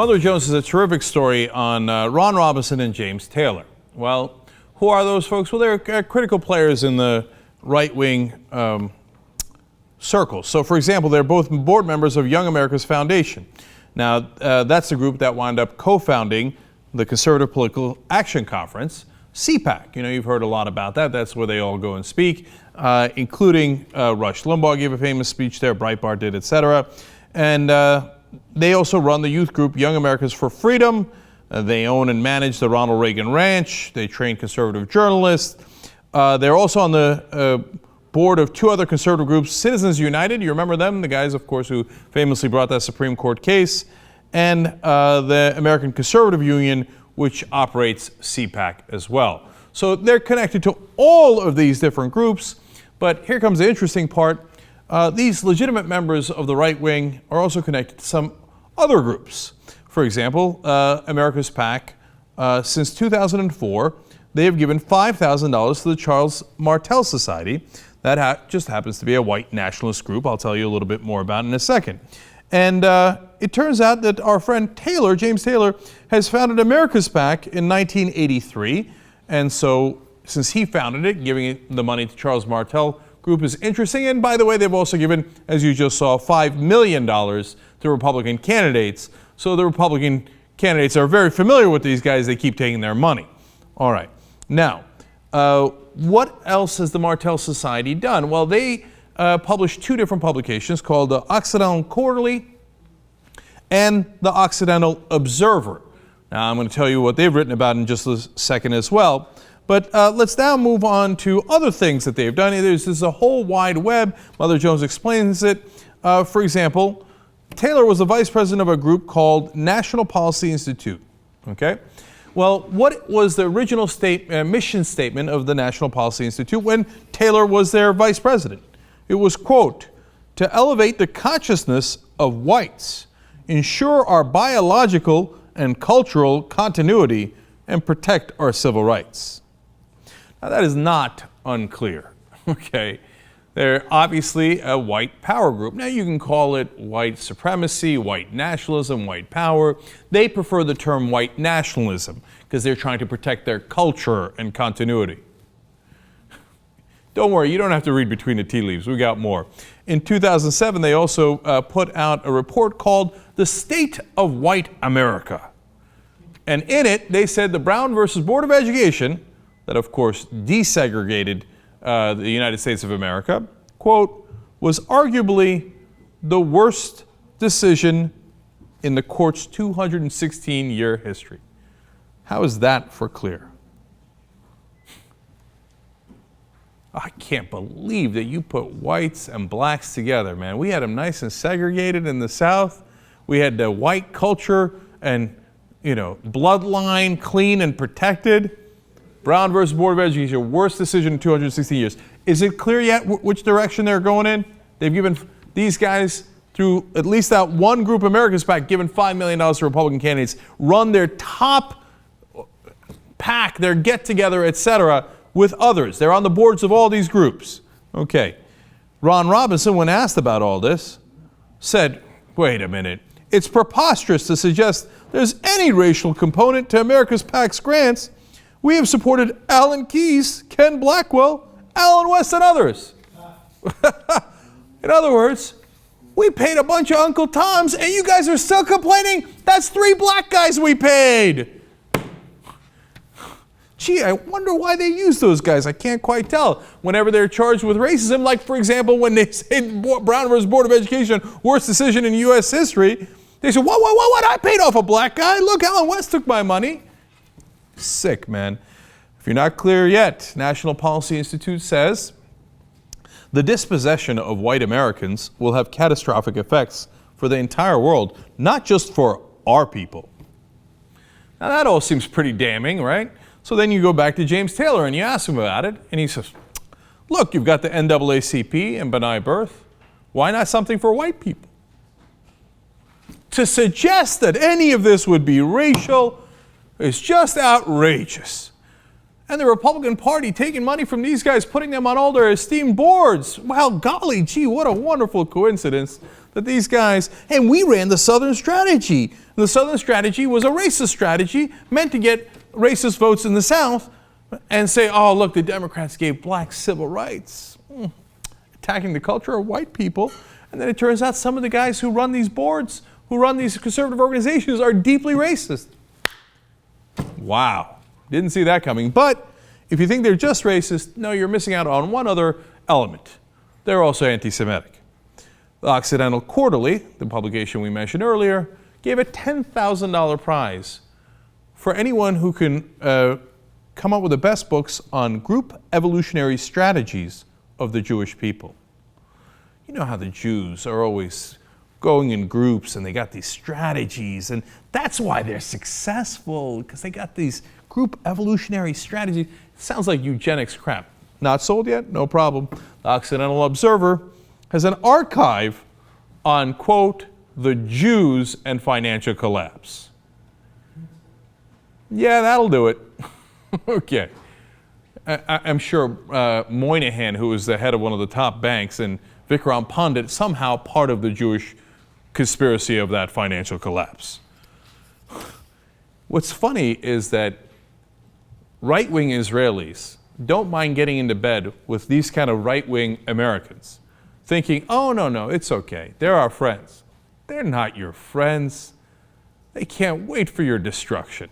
Mother Jones is a terrific story on Ron Robinson and James Taylor. Well, who are those folks? Well, they're critical players in the right-wing circles. So, for example, they're both board members of Young America's Foundation. Now, that's the group that wound up co-founding the Conservative Political Action Conference, CPAC. You know, you've heard a lot about that. That's where they all go and speak, including Rush Limbaugh gave a famous speech there, Breitbart did, etc. And they also run the youth group Young Americans for Freedom. They own and manage the Ronald Reagan Ranch. They train conservative journalists. They're also on the board of two other conservative groups, Citizens United. You remember them? The guys, of course, who famously brought that Supreme Court case. And the American Conservative Union, which operates CPAC as well. So they're connected to all of these different groups. But here comes the interesting part. These legitimate members of the right wing are also connected to some other groups. For example, America's PAC, since 2004, they have given $5,000 to the Charles Martel Society. That just happens to be a white nationalist group. I'll tell you a little bit more about it in a second. And it turns out that our friend Taylor, James Taylor, has founded America's PAC in 1983. And so since he founded it, giving the money to Charles Martel Group is interesting. And by the way, they've also given, as you just saw, $5 million to Republican candidates. So the Republican candidates are very familiar with these guys. They keep taking their money. All right. Now, what else has the Martel Society done? Well, they published two different publications called the Occidental Quarterly and the Occidental Observer. Now, I'm going to tell you what they've written about in just a second as well. But let's now move on to other things that they've done. There's a whole wide web. Mother Jones explains it. For example, Taylor was the vice president of a group called National Policy Institute. Okay? Well, what was the original mission statement of the National Policy Institute when Taylor was their vice president? It was, quote, to elevate the consciousness of whites, ensure our biological and cultural continuity, and protect our civil rights. Now, that is not unclear, okay? They're obviously a white power group. Now, you can call it white supremacy, white nationalism, white power. They prefer the term white nationalism because they're trying to protect their culture and continuity. Don't worry, you don't have to read between the tea leaves. We got more. In 2007, they also put out a report called The State of White America. And in it, they said the Brown versus Board of Education, that of course desegregated the United States of America, quote, was arguably the worst decision in the court's 216-year history. How is that for clear? I can't believe that you put whites and blacks together, man. We had them nice and segregated in the South. We had the white culture and, you know, bloodline clean and protected. Brown versus Board of Education, worst decision in 216 years. Is it clear yet which direction they're going in? They've given these guys, through at least that one group, America's PAC, given $5 million to Republican candidates, run their top PAC, their get-together, etc., with others. They're on the boards of all these groups. Okay. Ron Robinson, when asked about all this, said, wait a minute, it's preposterous to suggest there's any racial component to America's PAC's grants. We have supported Alan Keyes, Ken Blackwell, Alan West, and others. In other words, we paid a bunch of Uncle Toms, and you guys are still complaining? That's 3 black guys we paid. Gee, I wonder why they use those guys. I can't quite tell. Whenever they're charged with racism, like, for example, when they say Brown versus Board of Education, worst decision in U.S. history, they say, what? I paid off a black guy. Look, Alan West took my money. Sick, man. If you're not clear yet, National Policy Institute says the dispossession of white Americans will have catastrophic effects for the entire world, not just for our people. Now, that all seems pretty damning, right? So then you go back to James Taylor and you ask him about it, and he says, look, you've got the NAACP and B'nai B'rith. Why not something for white people? To suggest that any of this would be racial is just outrageous. And the Republican Party taking money from these guys, putting them on all their esteemed boards. Well, golly gee, what a wonderful coincidence that these guys, and we ran the Southern strategy. The Southern strategy was a racist strategy meant to get racist votes in the South and say, oh, look, the Democrats gave blacks civil rights, attacking the culture of white people. And then it turns out some of the guys who run these boards, who run these conservative organizations, are deeply racist. Wow. Didn't see that coming. But if you think they're just racist, no, you're missing out on one other element. They're also anti-Semitic. The Occidental Quarterly, the publication we mentioned earlier, gave a $10,000 prize for anyone who can come up with the best books on group evolutionary strategies of the Jewish people. You know how the Jews are always going in groups and they got these strategies, and that's why they're successful, because they got these group evolutionary strategies. It sounds like eugenics crap. Not sold yet? No problem. The Occidental Observer has an archive on, quote, the Jews and financial collapse. Yeah, that'll do it. Okay. I'm sure Moynihan, who is the head of one of the top banks, and Vikram Pandit, somehow part of the Jewish conspiracy of that financial collapse. What's funny is that right-wing Israelis don't mind getting into bed with these kind of right-wing Americans, thinking, oh, no, it's okay. They're our friends. They're not your friends. They can't wait for your destruction.